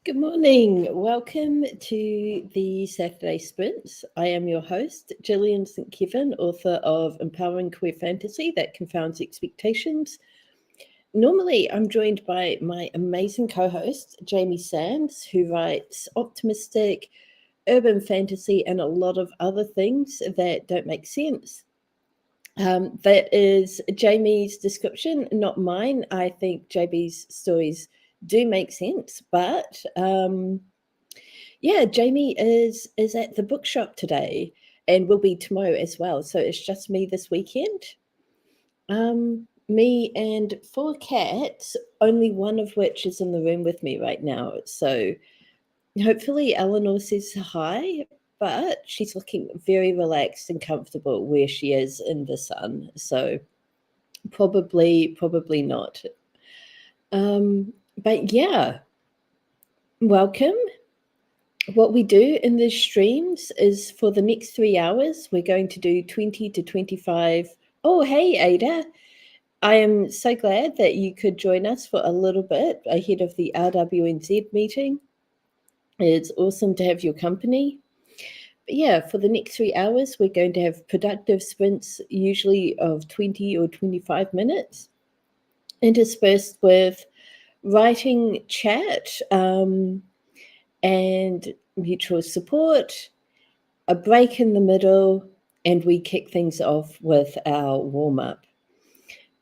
Good morning. Welcome to the Saturday Sprints. I am your host, Gillian St, author of Empowering Queer Fantasy That Confounds Expectations. Normally, I'm joined by my amazing co-host, Jamie Sands, who writes optimistic, urban fantasy, and a lot of other things that don't make sense. That is Jamie's description, not mine. I think JB's stories do make sense, but yeah, Jamie is at the bookshop today and will be tomorrow as well. So it's just me this weekend. Me and 4 cats, only one of which is in the room with me right now. So hopefully Eleanor says hi, but she's looking very relaxed and comfortable where she is in the sun. So probably not. But yeah, welcome. What we do in the streams is for the next 3 hours, we're going to do 20 to 25. Oh, hey, Ada. I am so glad that you could join us for a little bit ahead of the RWNZ meeting. It's awesome to have your company. But yeah, for the next 3 hours, we're going to have productive sprints, usually of 20 or 25 minutes, interspersed with writing chat, and mutual support, a break in the middle, and we kick things off with our warm-up.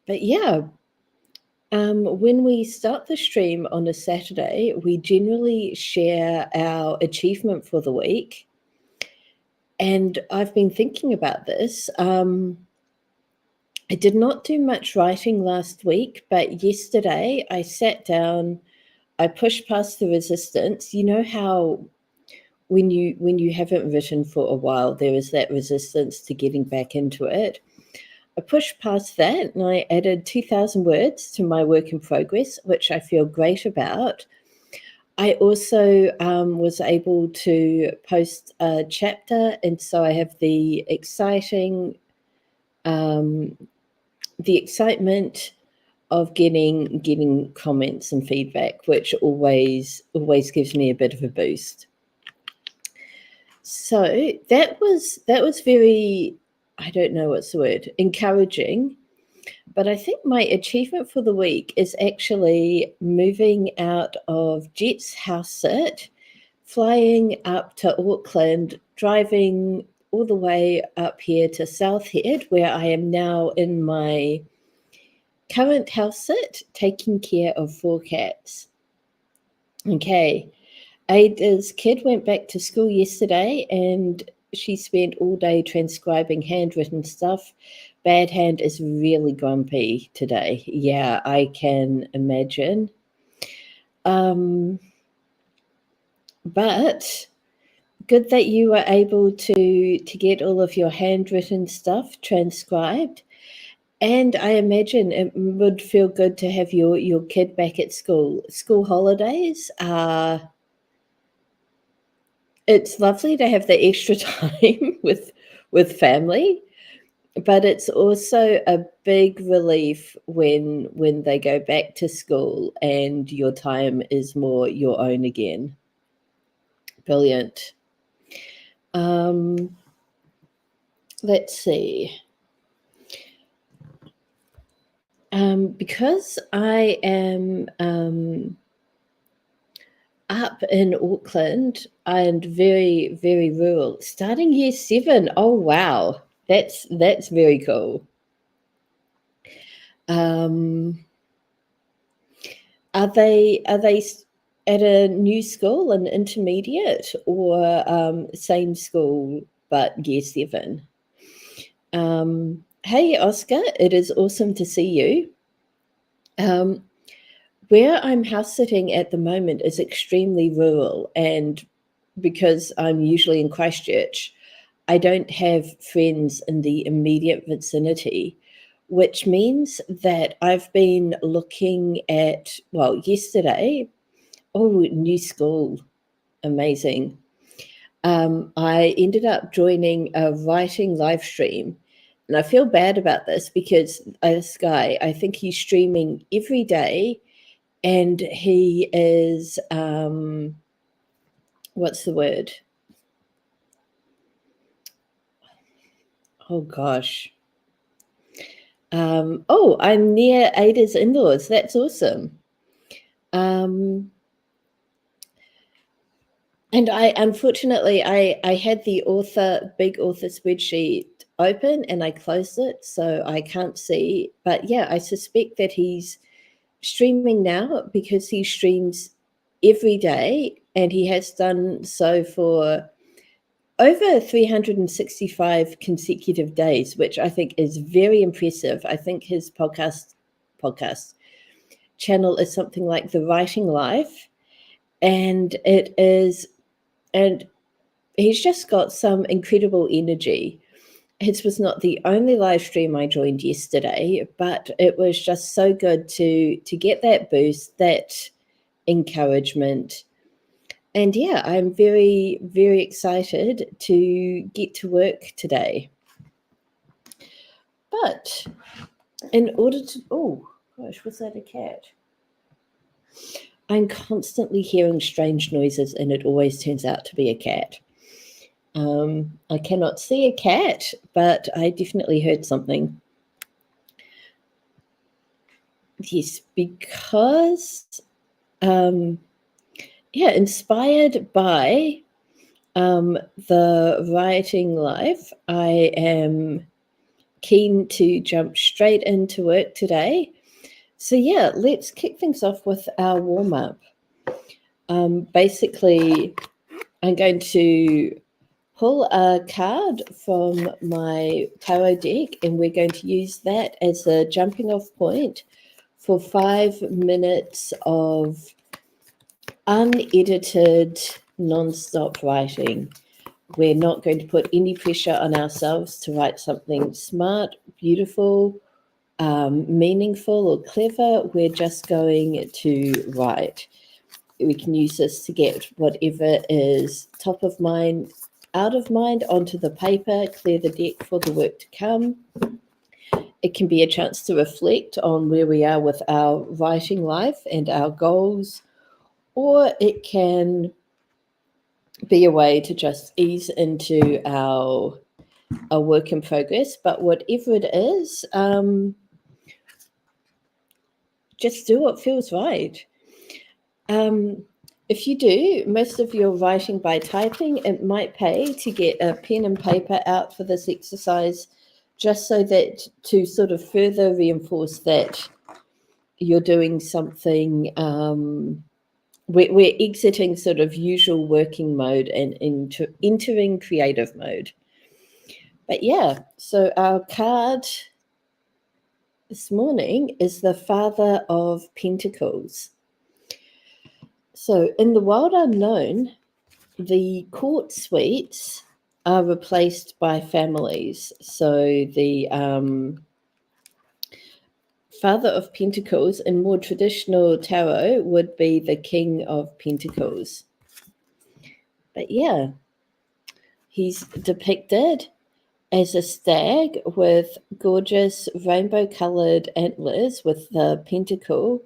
But yeah, when we start the stream on a Saturday, we generally share our achievement for the week. And I've been thinking about this. I did not do much writing last week, but yesterday I sat down, I pushed past the resistance. You know how when you haven't written for a while, there is that resistance to getting back into it. I pushed past that and I added 2,000 words to my work in progress, which I feel great about. I also was able to post a chapter, and so I have the excitement of getting comments and feedback, which always gives me a bit of a boost. So that was very, I don't know what's the word, encouraging. But I think my achievement for the week is actually moving out of Jet's house sit, flying up to Auckland, driving all the way up here to South Head, where I am now in my current house sit, taking care of 4 cats. Okay. Ada's kid went back to school yesterday and she spent all day transcribing handwritten stuff. Bad Hand is really grumpy today. Yeah, I can imagine. But good that you were able to get all of your handwritten stuff transcribed. And I imagine it would feel good to have your kid back at school. School holidays are... It's lovely to have the extra time with family, but it's also a big relief when they go back to school and your time is more your own again. Brilliant. Let's see. Because I am up in Auckland and very, very rural, starting year 7. Oh, wow. That's very cool. Are they at a new school, an intermediate, or same school but year 7? Hey, Oscar, it is awesome to see you. Where I'm house sitting at the moment is extremely rural, and because I'm usually in Christchurch, I don't have friends in the immediate vicinity, which means that I've been looking at, well, yesterday, new school, amazing. I ended up joining a writing live stream, and I feel bad about this because this guy, I think he's streaming every day, and he is, what's the word? Oh, gosh. I'm near Ada's in-laws. That's awesome. And I, unfortunately, I had the big author spreadsheet open and I closed it, so I can't see. But yeah, I suspect that he's streaming now because he streams every day, and he has done so for over 365 consecutive days, which I think is very impressive. I think his podcast channel is something like The Writing Life, and he's just got some incredible energy. His was not the only live stream I joined yesterday, but it was just so good to get that boost, that encouragement. And yeah, I'm very, very excited to get to work today. But in order to, oh gosh, was that a cat? I'm constantly hearing strange noises, and it always turns out to be a cat. I cannot see a cat, but I definitely heard something. Yes, because, inspired by the writing life, I am keen to jump straight into work today. So yeah, let's kick things off with our warm-up. Basically, I'm going to pull a card from my tarot deck, and we're going to use that as a jumping off point for 5 minutes of unedited, non-stop writing. We're not going to put any pressure on ourselves to write something smart, beautiful, meaningful, or clever. We're just going to write. We can use this to get whatever is top of mind, out of mind, onto the paper, clear the deck for the work to come. It can be a chance to reflect on where we are with our writing life and our goals, or it can be a way to just ease into our work in progress. But whatever it is, just do what feels right. If you do most of your writing by typing, it might pay to get a pen and paper out for this exercise, just so that to sort of further reinforce that you're doing something, we're exiting sort of usual working mode and entering creative mode. But yeah, so our card this morning is the Father of Pentacles. So in the wild unknown, the court suites are replaced by families. So the Father of Pentacles in more traditional tarot would be the King of Pentacles. But yeah, he's depicted as a stag with gorgeous rainbow-colored antlers, with the pentacle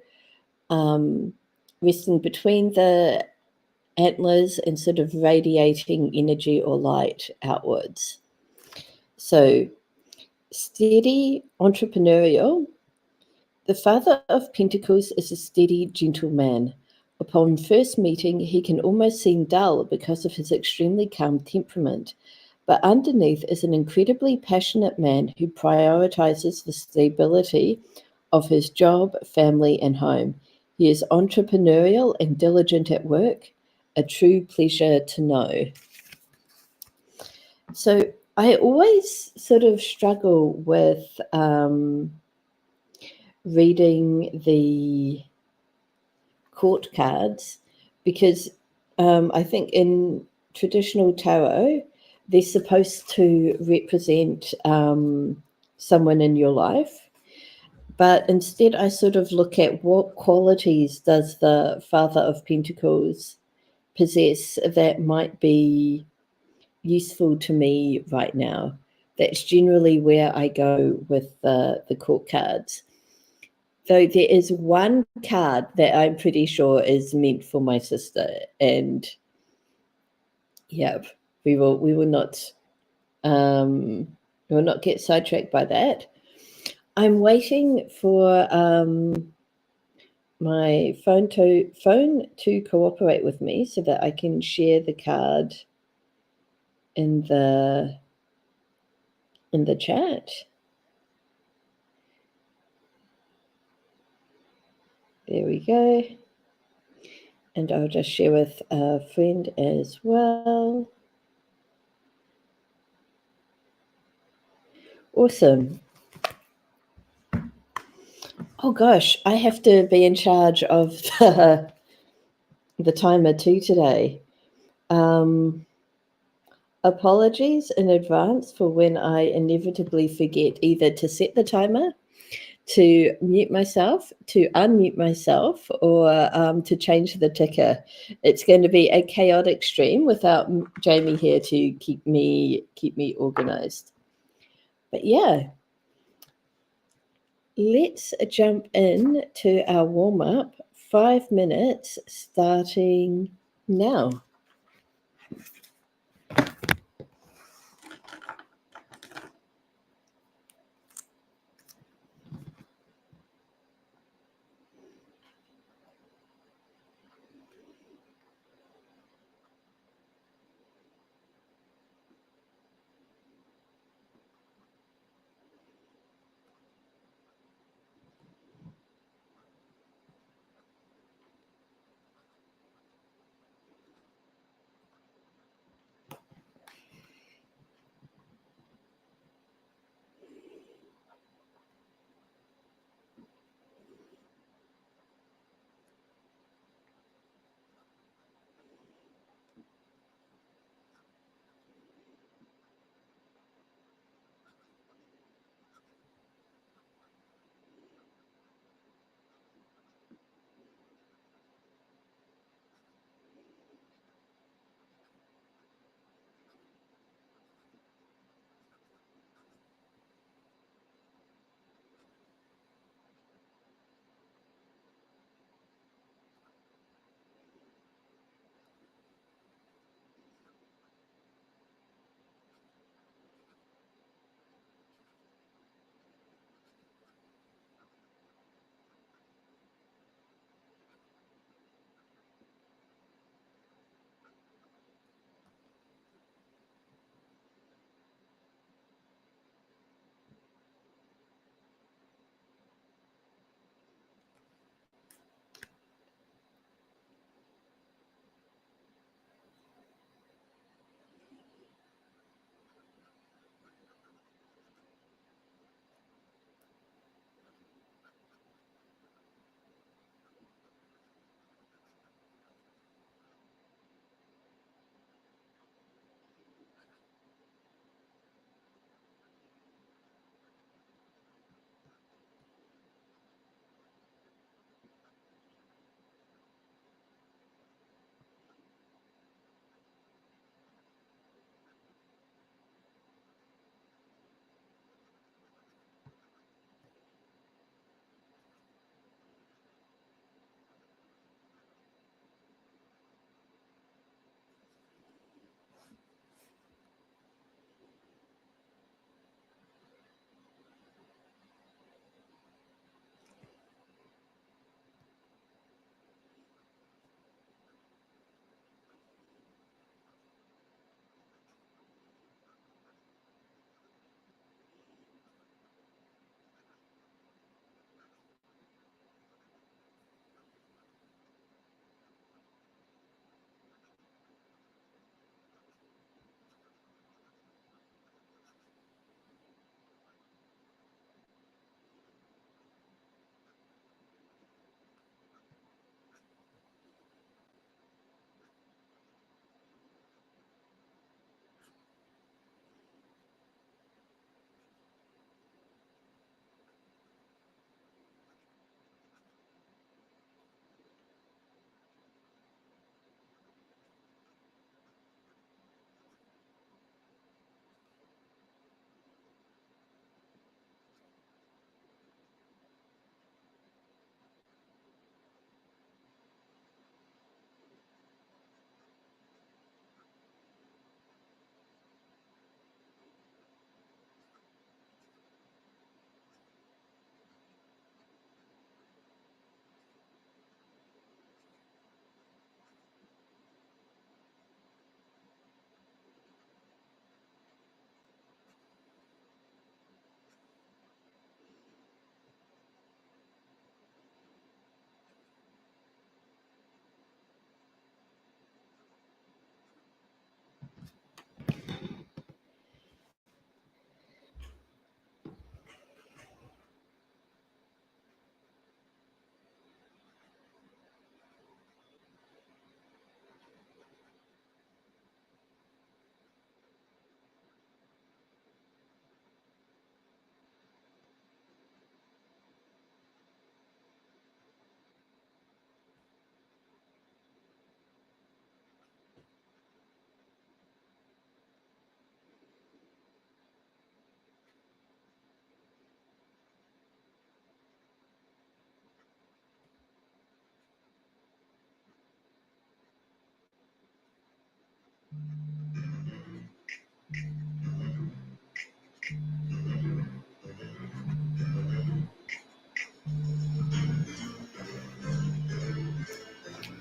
resting between the antlers and sort of radiating energy or light outwards. So steady, entrepreneurial. The Father of Pentacles is a steady, gentle man. Upon first meeting, he can almost seem dull because of his extremely calm temperament, but underneath is an incredibly passionate man who prioritizes the stability of his job, family, and home. He is entrepreneurial and diligent at work, a true pleasure to know. So I always sort of struggle with reading the court cards, because I think in traditional tarot, they're supposed to represent someone in your life. But instead, I sort of look at what qualities does the Father of Pentacles possess that might be useful to me right now. That's generally where I go with the court cards. Though there is one card that I'm pretty sure is meant for my sister, and yeah, we will not get sidetracked by that. I'm waiting for my phone to cooperate with me so that I can share the card in the chat. There we go. And I'll just share with a friend as well. Awesome. Oh gosh, I have to be in charge of the timer too today. Apologies in advance for when I inevitably forget either to set the timer, to mute myself, to unmute myself, or to change the ticker. It's going to be a chaotic stream without Jamie here to keep me organized. But yeah, let's jump in to our warm-up. 5 minutes starting now.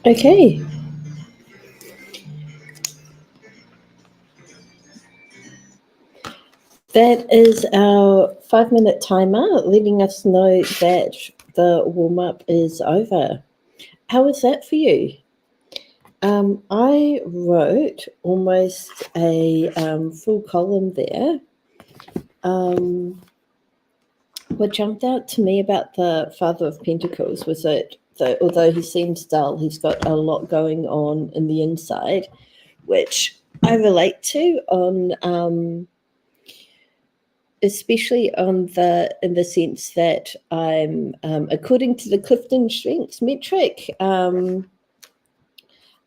Okay. That is our 5-minute timer, letting us know that the warm-up is over. How was that for you? I wrote almost a full column there. What jumped out to me about the Father of Pentacles was that although he seems dull, he's got a lot going on in the inside, which I relate to on especially on in the sense that I'm according to the Clifton Strengths metric,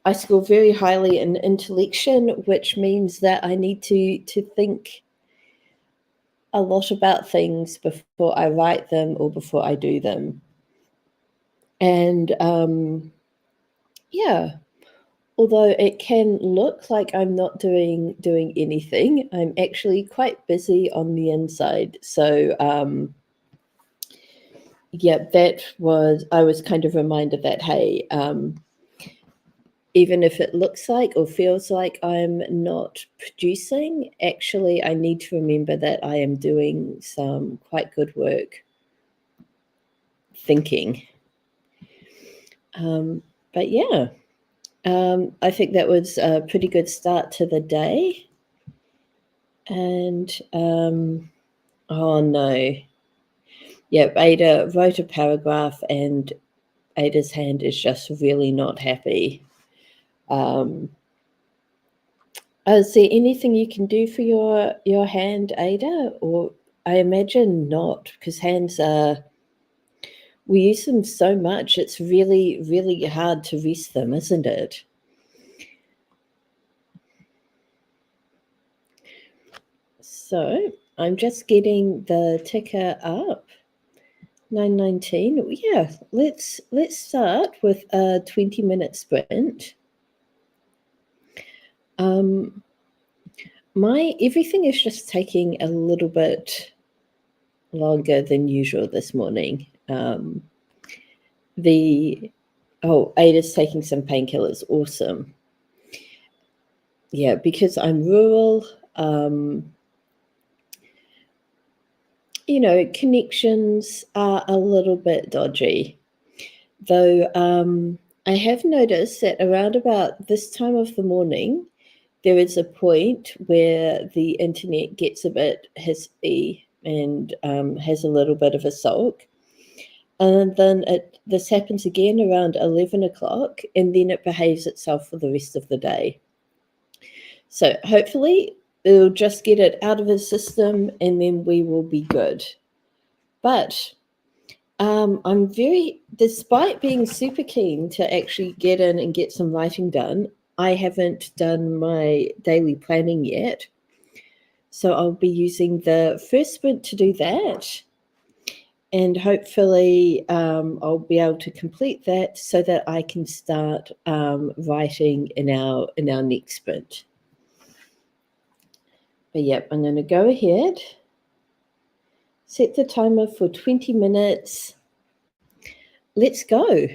I score very highly in intellection, which means that I need to think a lot about things before I write them or before I do them. And yeah, although it can look like I'm not doing anything, I'm actually quite busy on the inside. So yeah, I was kind of reminded that, hey, even if it looks like or feels like I'm not producing, actually, I need to remember that I am doing some quite good work thinking. But yeah, I think that was a pretty good start to the day. And oh no. Yep, Ada wrote a paragraph and Ada's hand is just really not happy. Is there anything you can do for your hand, Ada? Or I imagine not, because hands are, we use them so much, it's really, really hard to rest them, isn't it? So I'm just getting the ticker up. 9:19. Yeah, let's start with a 20-minute sprint. My everything is just taking a little bit longer than usual this morning. Ada's taking some painkillers. Awesome. Yeah, because I'm rural, connections are a little bit dodgy. Though I have noticed that around about this time of the morning, there is a point where the internet gets a bit hissy and has a little bit of a sulk. And then this happens again around 11 o'clock, and then it behaves itself for the rest of the day. So hopefully it'll just get it out of his system, and then we will be good. But I'm despite being super keen to actually get in and get some writing done, I haven't done my daily planning yet. So I'll be using the first sprint to do that. And hopefully I'll be able to complete that so that I can start writing in our next sprint. But yep, I'm going to go ahead, set the timer for 20 minutes. Let's go.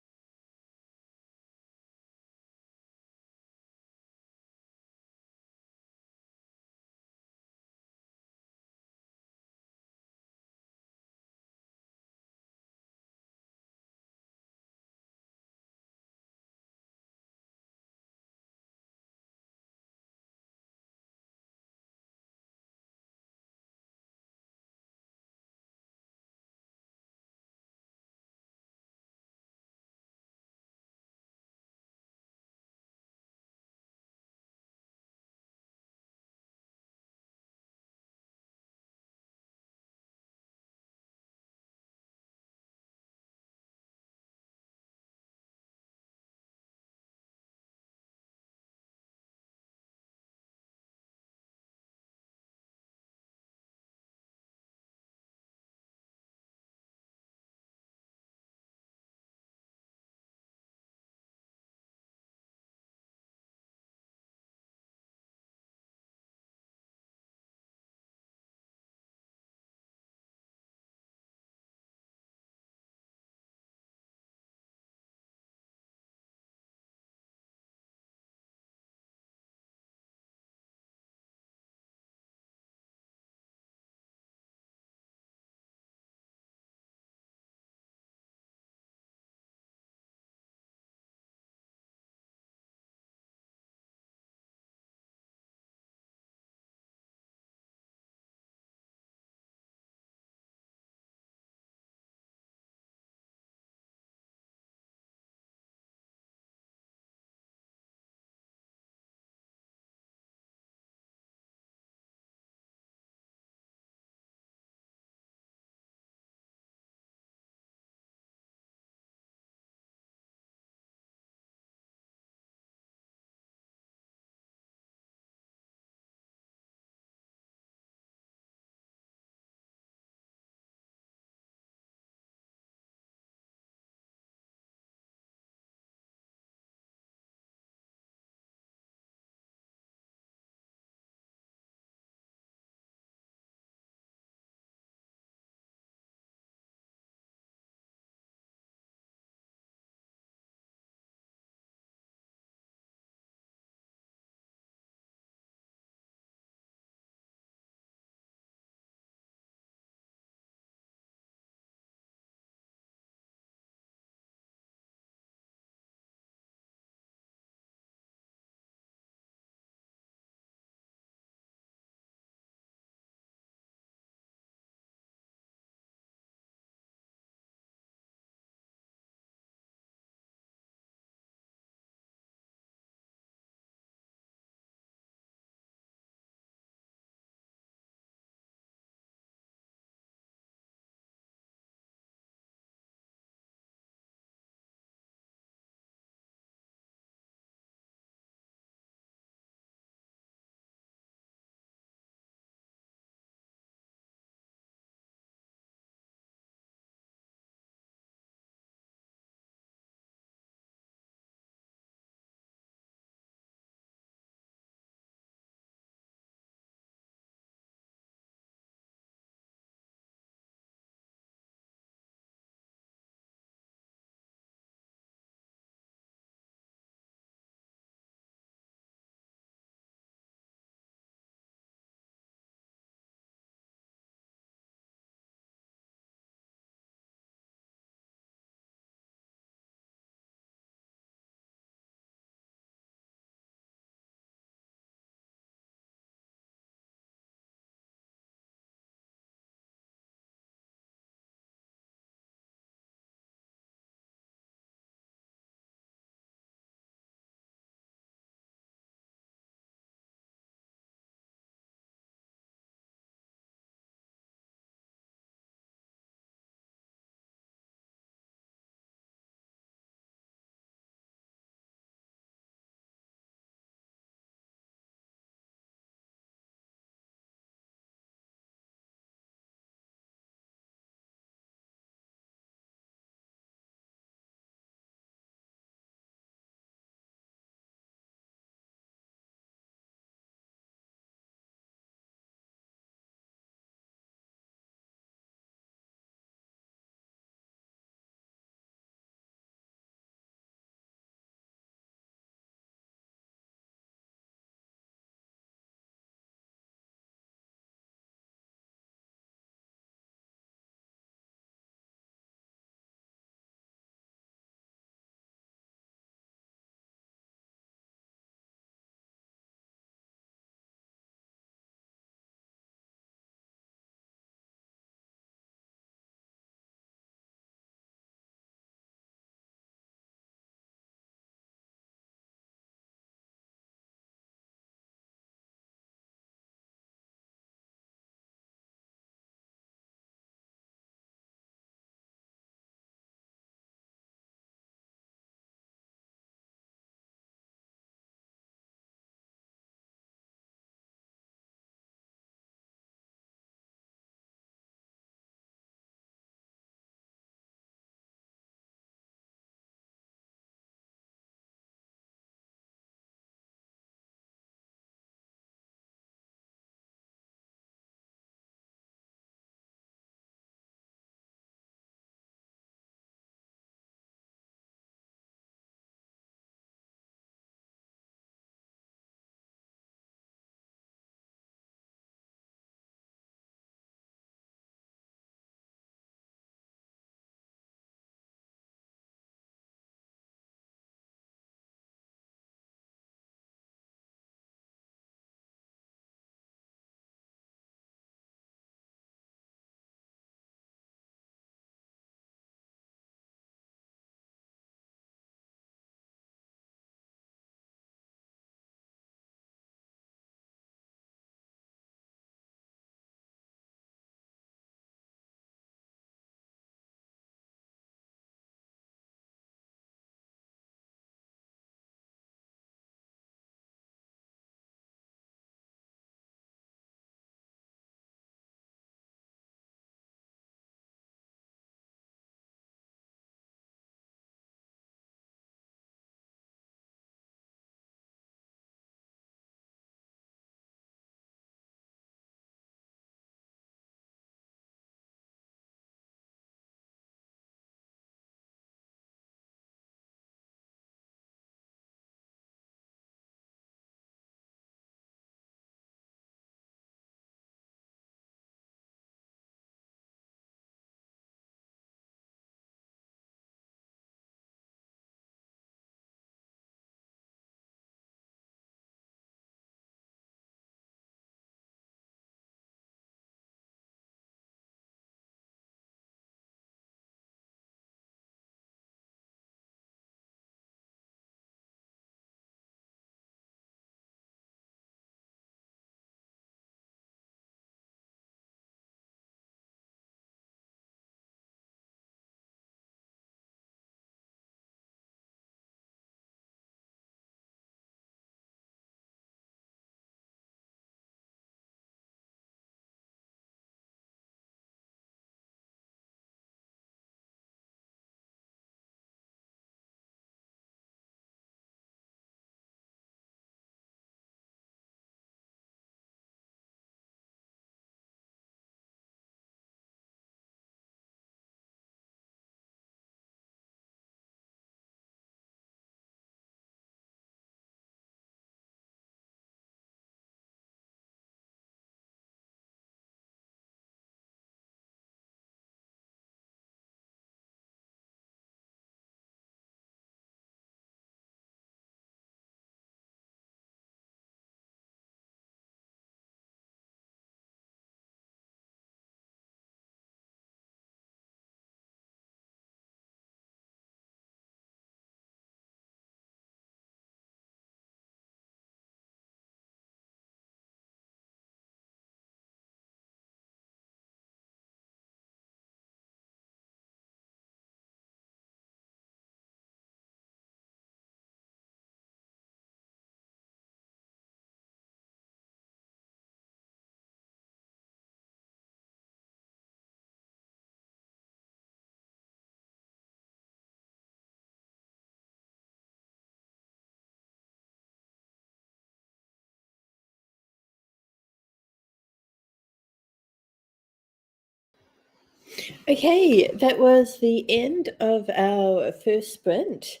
Okay, that was the end of our first sprint.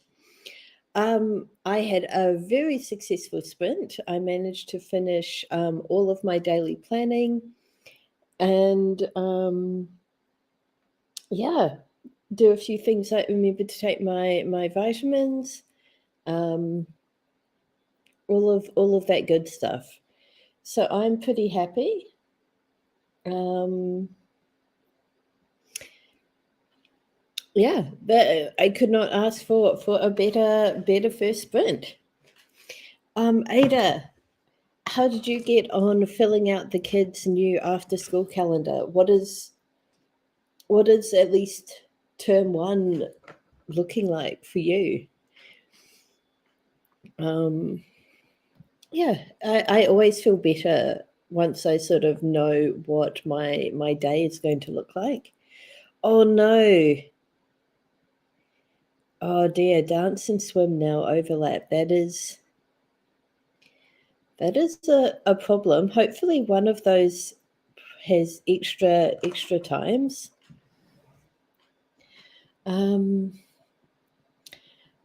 I had a very successful sprint. I managed to finish all of my daily planning and yeah, do a few things like remember to take my vitamins, um, all of that good stuff. So I'm pretty happy. Yeah, I could not ask for a better first sprint. Ada, how did you get on filling out the kids' new after school calendar? What is at least term one looking like for you? Yeah, I always feel better once I sort of know what my day is going to look like. Oh no. Oh dear, dance and swim now overlap. That is a problem. Hopefully one of those has extra times.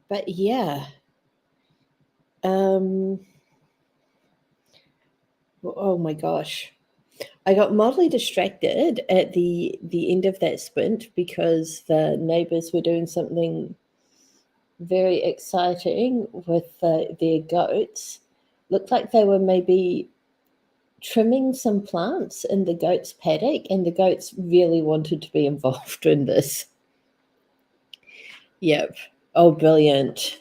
But yeah. Oh my gosh. I got mildly distracted at the end of that sprint because the neighbors were doing something very exciting with their goats. Looked like they were maybe trimming some plants in the goats' paddock, and the goats really wanted to be involved in this. Yep. Oh, brilliant.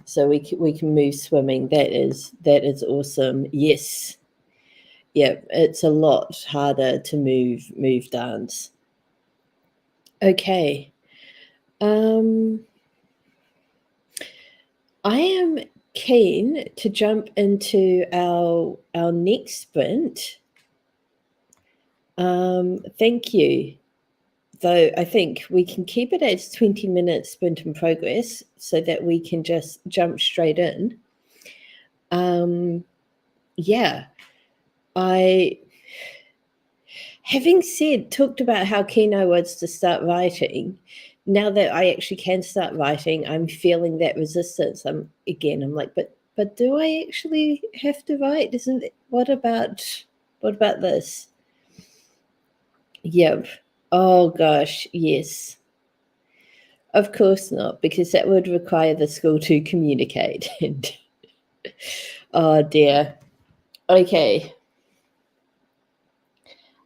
So we can move swimming. That is awesome. Yes. Yep. It's a lot harder to move dance. Okay. I am keen to jump into our next sprint. Thank you. Though I think we can keep it as 20 minutes sprint in progress so that we can just jump straight in. Yeah, I, having talked about how keen I was to start writing, now that I actually can start writing, I'm feeling that resistance. I'm like, but do I actually have to write? Isn't it, what about this? Yep. Oh gosh, yes. Of course not, because that would require the school to communicate. And oh dear. Okay.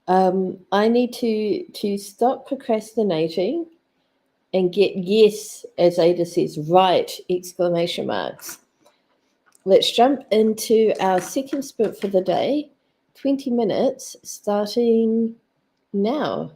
I need to stop procrastinating and get yes, as Ada says, right! Exclamation marks. Let's jump into our second sprint for the day. 20 minutes starting now.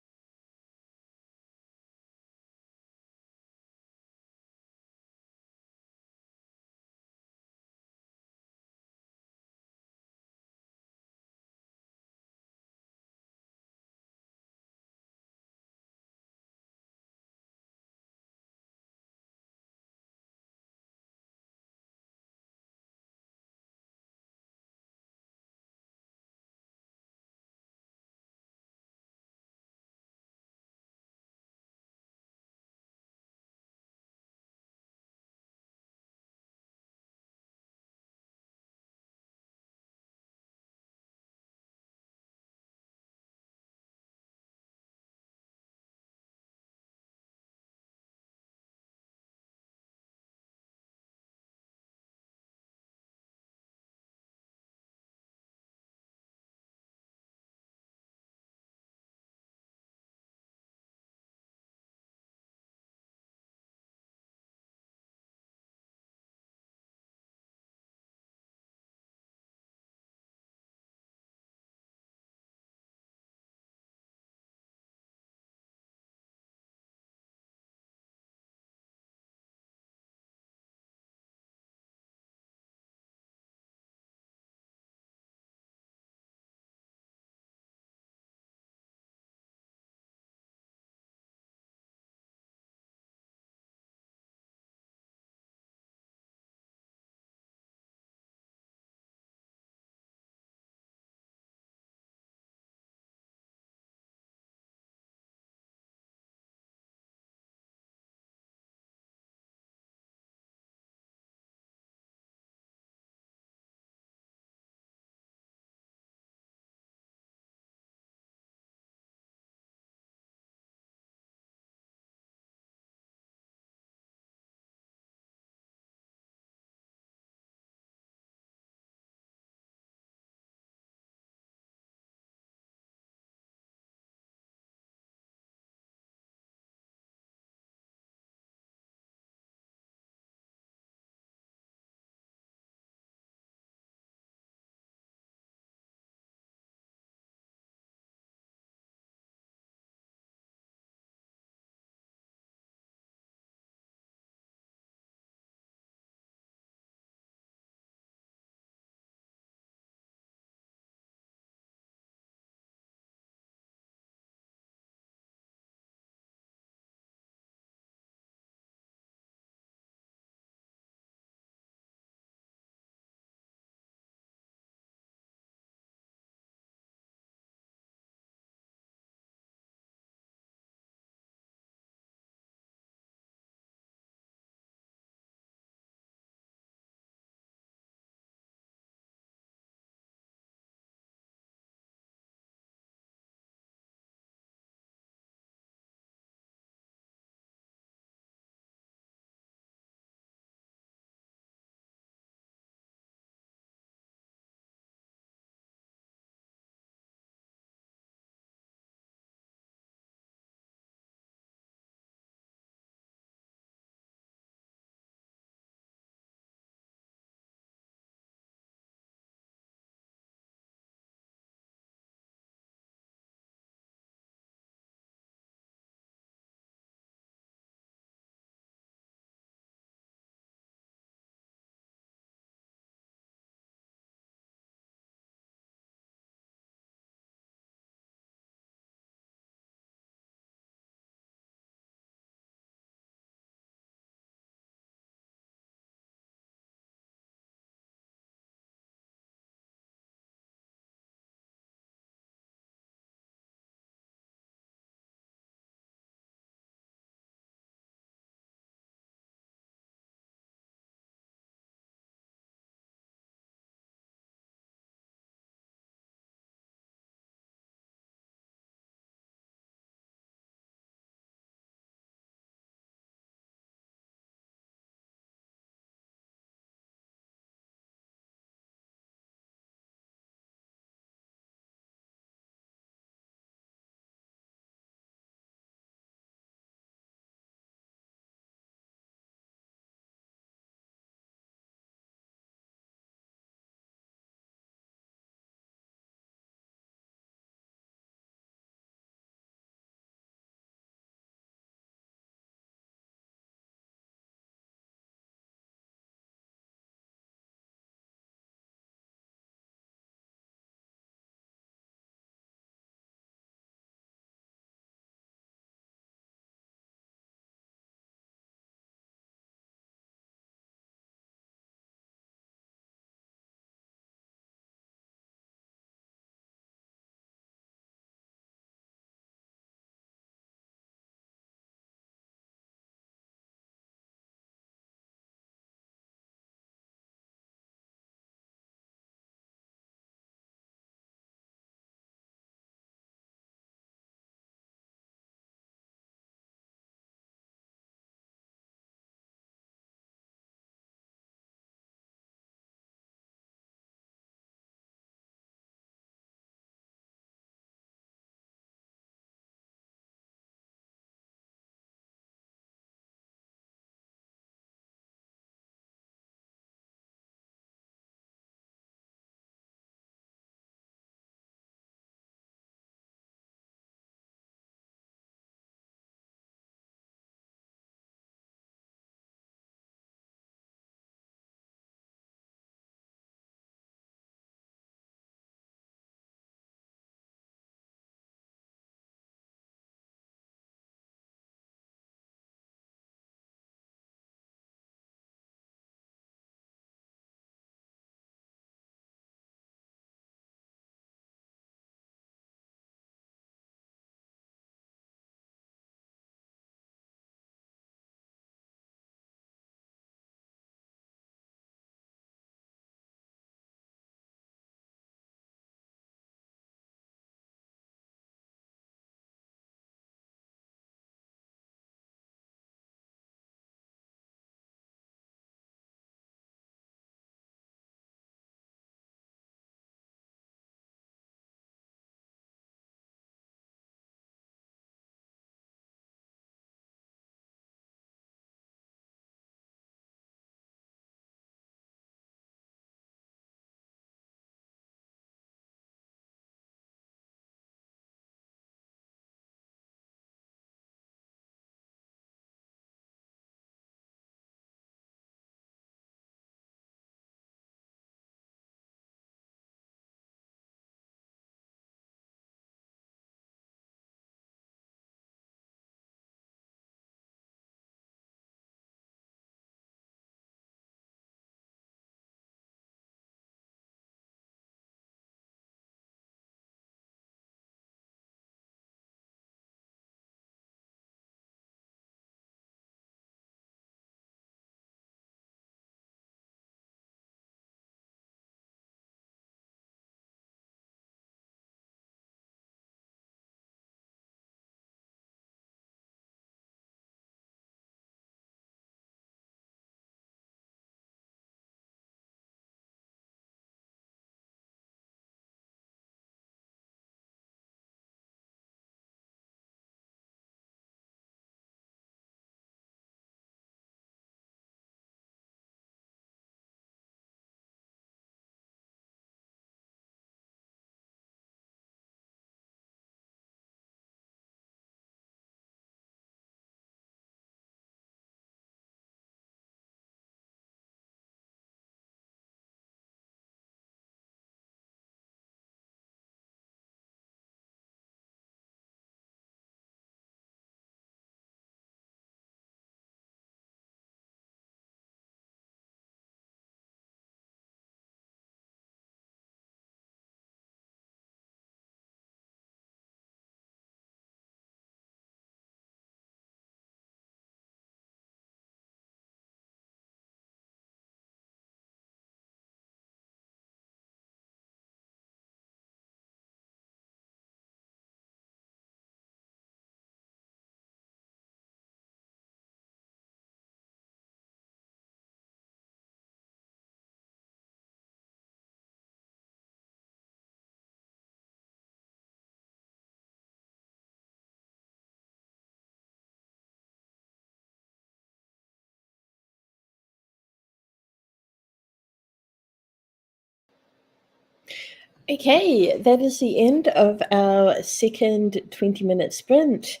Okay, that is the end of our second 20-minute sprint.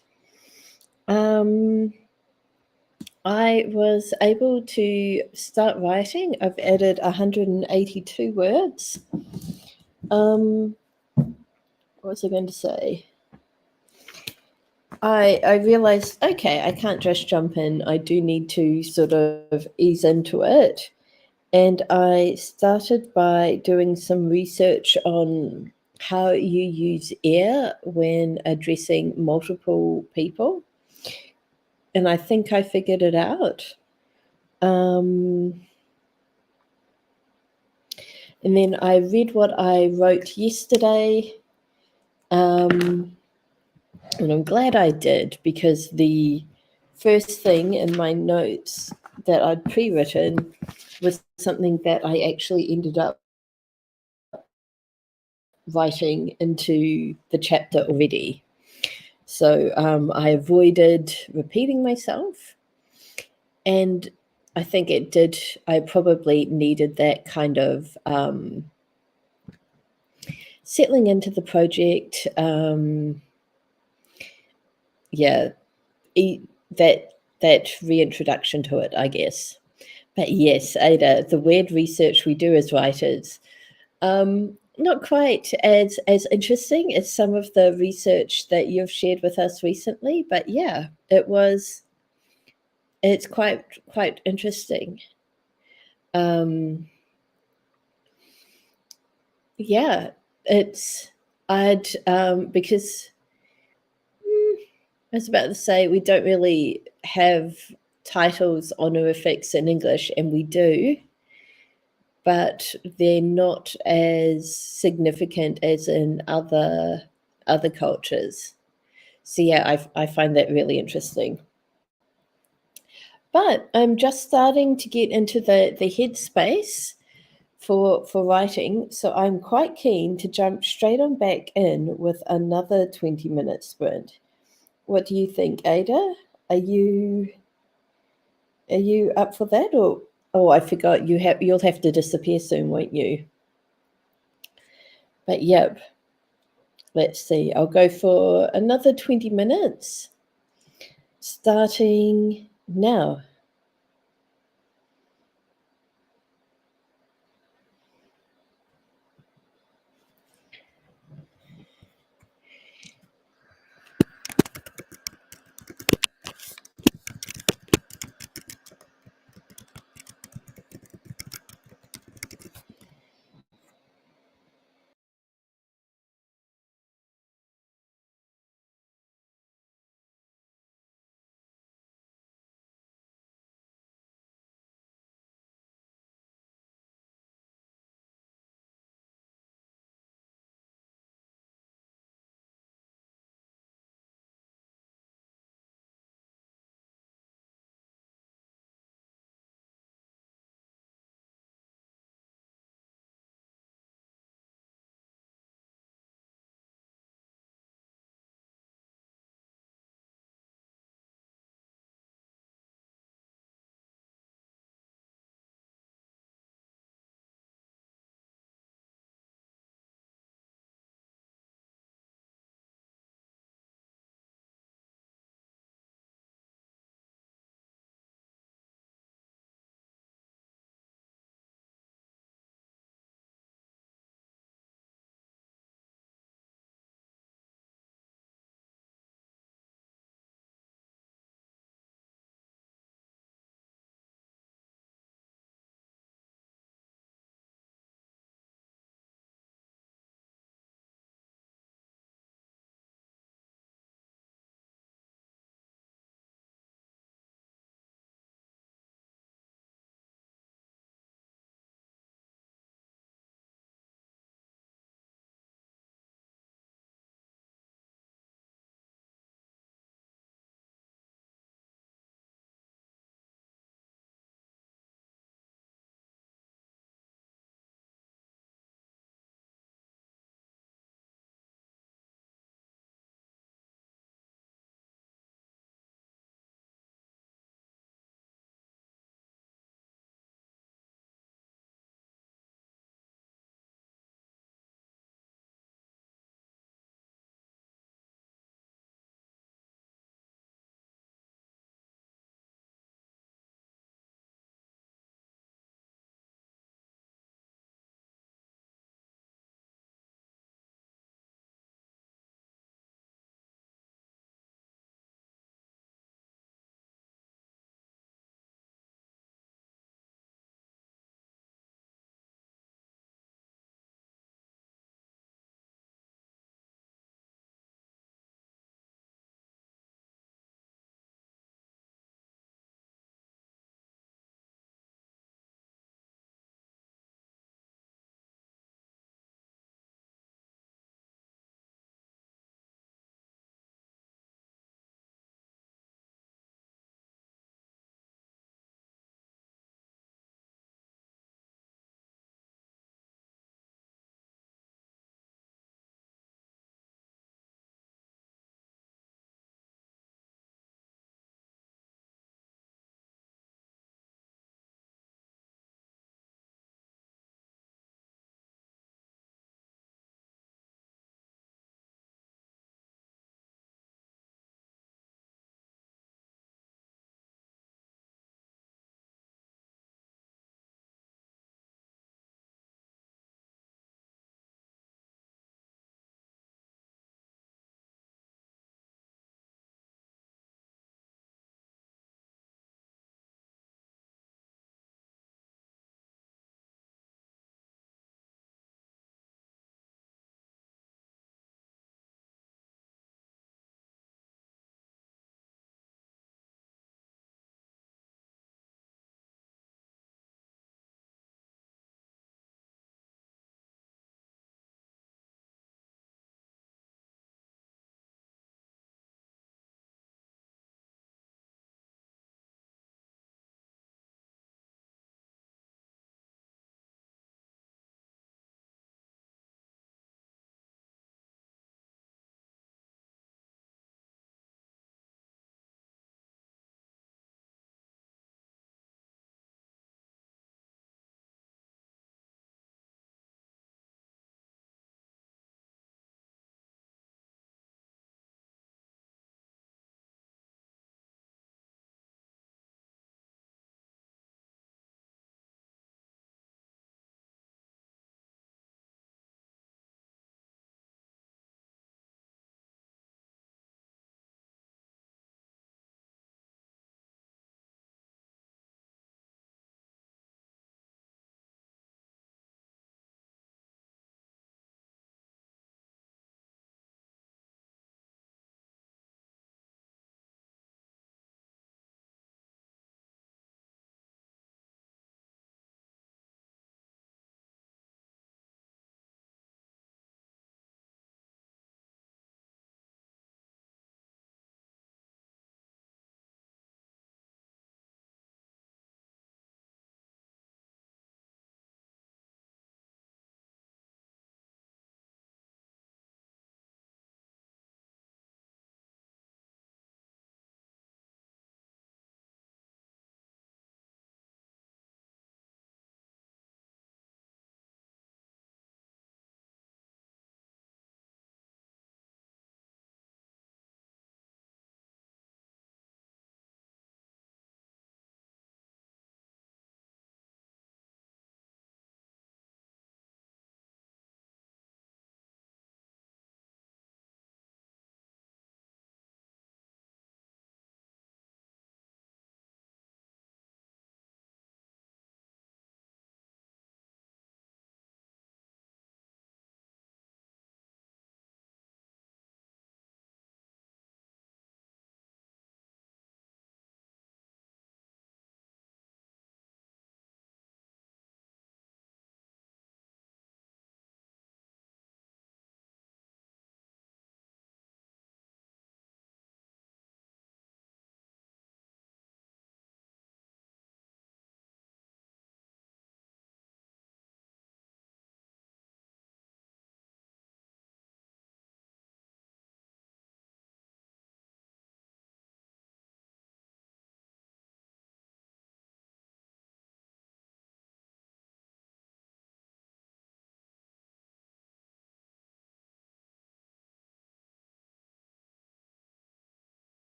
I was able to start writing. I've added 182 words. What was I going to say? I realized, okay, I can't just jump in. I do need to sort of ease into it. And I started by doing some research on how you use air when addressing multiple people. And I think I figured it out. And then I read what I wrote yesterday. And I'm glad I did, because the first thing in my notes that I'd pre-written was something that I actually ended up writing into the chapter already. So I avoided repeating myself. And I think I probably needed that kind of settling into the project. That reintroduction to it, I guess. But yes, Ada, the weird research we do as writers, not quite as interesting as some of the research that you've shared with us recently, but yeah, it's quite interesting. Yeah, because I was about to say, we don't really have titles honorifics in English, and we do, but they're not as significant as in other cultures. So yeah, I find that really interesting. But I'm just starting to get into the headspace for writing, so I'm quite keen to jump straight on back in with another 20-minute sprint. What do you think, Ada? Are you up for that? Or I forgot, you'll have to disappear soon, won't you? But yep, let's see. I'll go for another 20 minutes, starting now.